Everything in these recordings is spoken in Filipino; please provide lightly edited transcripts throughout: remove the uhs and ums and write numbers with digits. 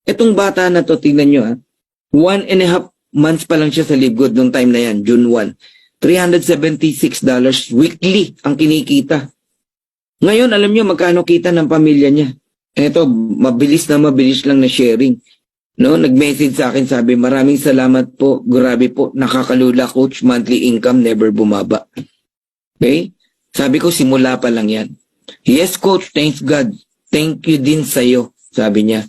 Itong bata na to, tingnan nyo 1.5 months pa lang siya sa Live Good nung time na yan, June 1. $376 weekly ang kinikita. Ngayon, alam nyo magkano kita ng pamilya niya. Ito, mabilis lang na sharing. No, nag-message sa akin, sabi, maraming salamat po, grabe po, nakakalula coach, monthly income never bumaba. Okay? Sabi ko, simula pa lang yan. Yes coach, thanks God. Thank you din sa'yo, sabi niya.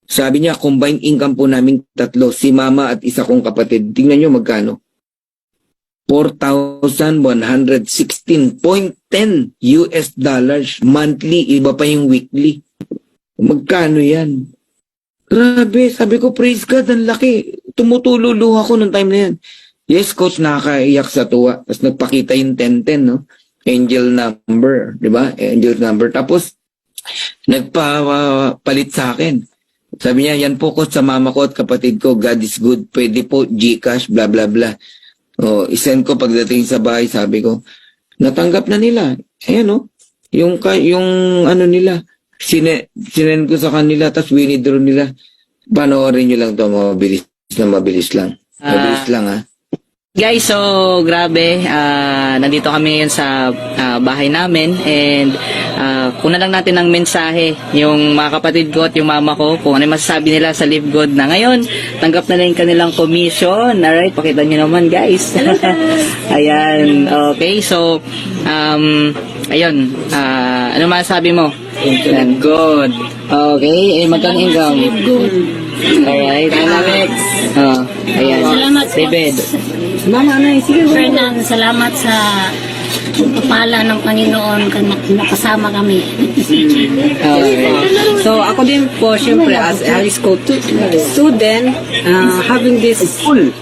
Sabi niya, combined income po namin tatlo, si mama at isa kong kapatid. Tingnan nyo magkano. $4,116.10 US dollars monthly, iba pa yung weekly. Magkano yan? Grabe, sabi ko, praise God, ang laki. Tumutululuha ko nung time na yan. Yes, coach, nakakaiyak sa tuwa. Tapos nagpakita yung 1010, no? Angel number, di ba? Angel number. Tapos, nagpapalit sa akin. Sabi niya, yan po coach sa mama ko at kapatid ko, God is good. Pwede po, GCash, bla bla bla. O, isend ko pagdating sa bahay, sabi ko, natanggap na nila. Ayan, no? Yung ano nila, sinend ko sa kanila, tapos winidraw nila. Panoorin nyo lang to, mabilis lang. Mabilis lang, ha? Guys, so grabe, nandito kami ngayon sa bahay namin and kunan lang natin ng mensahe yung mga kapatid ko at yung mama ko kung ano yung masasabi nila sa Live Good na ngayon, tanggap na lang yung kanilang commission. Alright, pakita nyo naman guys. Ayan, okay, so ayun, ano masasabi mo? Live Good. Okay, magkano income? Live Good. Alright, Alex. Ayan, Salamat po. David. Mama, sige. Fernan, salamat sa pagpapala ng Panginoon nakasama kami. Okay. So ako din po, syempre, as a high school student, having this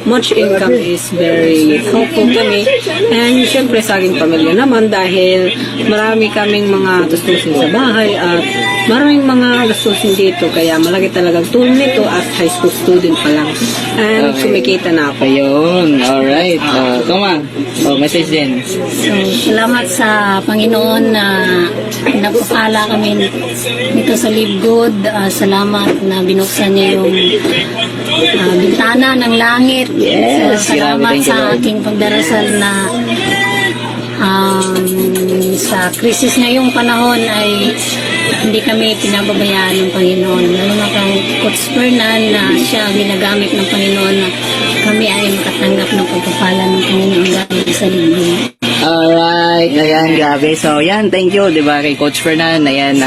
much income is very helpful to me. And syempre sa aking pamilya naman dahil marami kaming mga gastusin sa bahay at maraming mga gastusin dito. Kaya malaki talagang tulong nito as high school student pa lang. And kumikita na ako. Ayun, alright. Toma, message din. So, salamat sa Panginoon na nagpapala kami nito sa Live Good. Salamat na binuksan niya yung bintana ng langit. Yes, So, salamat grabe, thank you, sa Lord. aking pagdarasal na sa krisis ngayong panahon ay hindi kami pinababayaan ng Panginoon. Lalo na kang Coach Fernan na siya ginagamit ng Panginoon na kami ay makatanggap ng pagpapala ng Panginoon galing sa Live. Alright, ayan, grabe. So, yan, thank you, di ba, kay Coach Fernan. Ayan,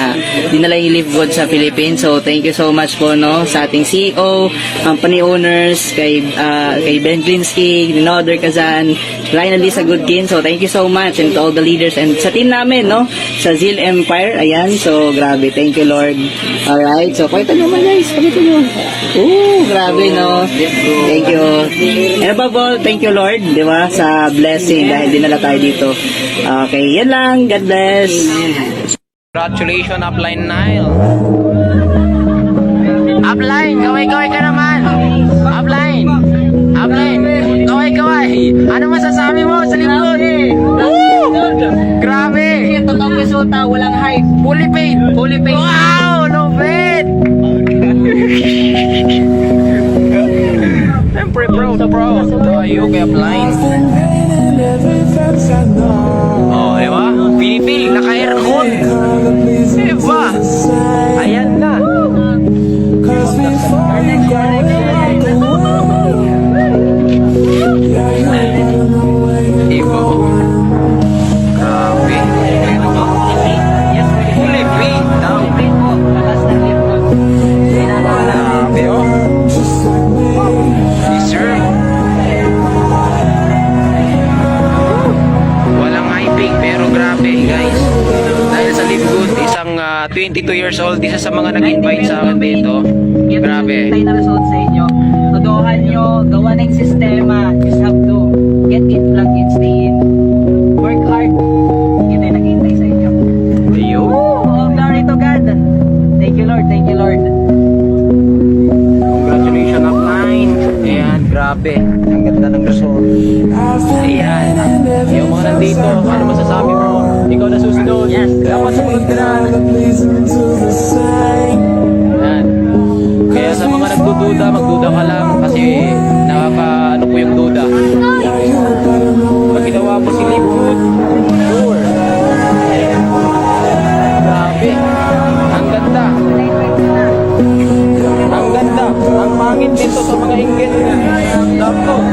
dinala yung Live Good sa Philippines. So, thank you so much po, no, sa ating CEO, company owners, kay Ben Glinsky, Dinoder Kazan, Ryan Alisa Goodkin. So, thank you so much and to all the leaders and sa team namin, no, sa Zeal Empire. Ayan, so, grabe. Thank you, Lord. Alright, so, pakita nyo man, guys. Pakita nyo. Grabe, no. Thank you. And above all, thank you, Lord, di ba, sa blessing dahil dinala tayo dito. Okay, yan lang. God bless. Congratulations, Upline Nile. Upline, kaway-kaway ka naman. Upline, kaway-kaway. Ano masasabi mo sa Live Good? Grabe. Totoong resulta, walang hype. Fully paid. Wow, love it. Siyempre, proud tayo kay Upline. Oh, diba? Pinipil, naka-aircon. Diba? Ayan na. Iba. Grabe. Fully paid daw. Grabe, oh. Deserve. Walang hyping pero grabe guys. Dahil sa Live Good, isang 22 years old, isa sa mga nag-invite sa akin dito. Grabe. Tayo na result sa inyo. Todohan nyo, gawa na yung sistema. Just have to get it, plug in, stay in. Work hard. Hindi tayo naghihintay sa inyo. Ayun. Oh, glory to God. Thank you, Lord. Thank you, Lord. Congratulations Upline. Ayan, grabe. Ang ganda ng result. Ayan. Yung mga nandito, ano masasabi mo? Ikaw na susunod. Yes. Dapat sumunod ka na. Ayan. duda ka lang kasi nakaka ano po yung duda. Pag ginawa mo si Liquid, sure. Grabe. Ang ganda. Ang ganda. Ang pangit dito sa mga inggit. Laptop.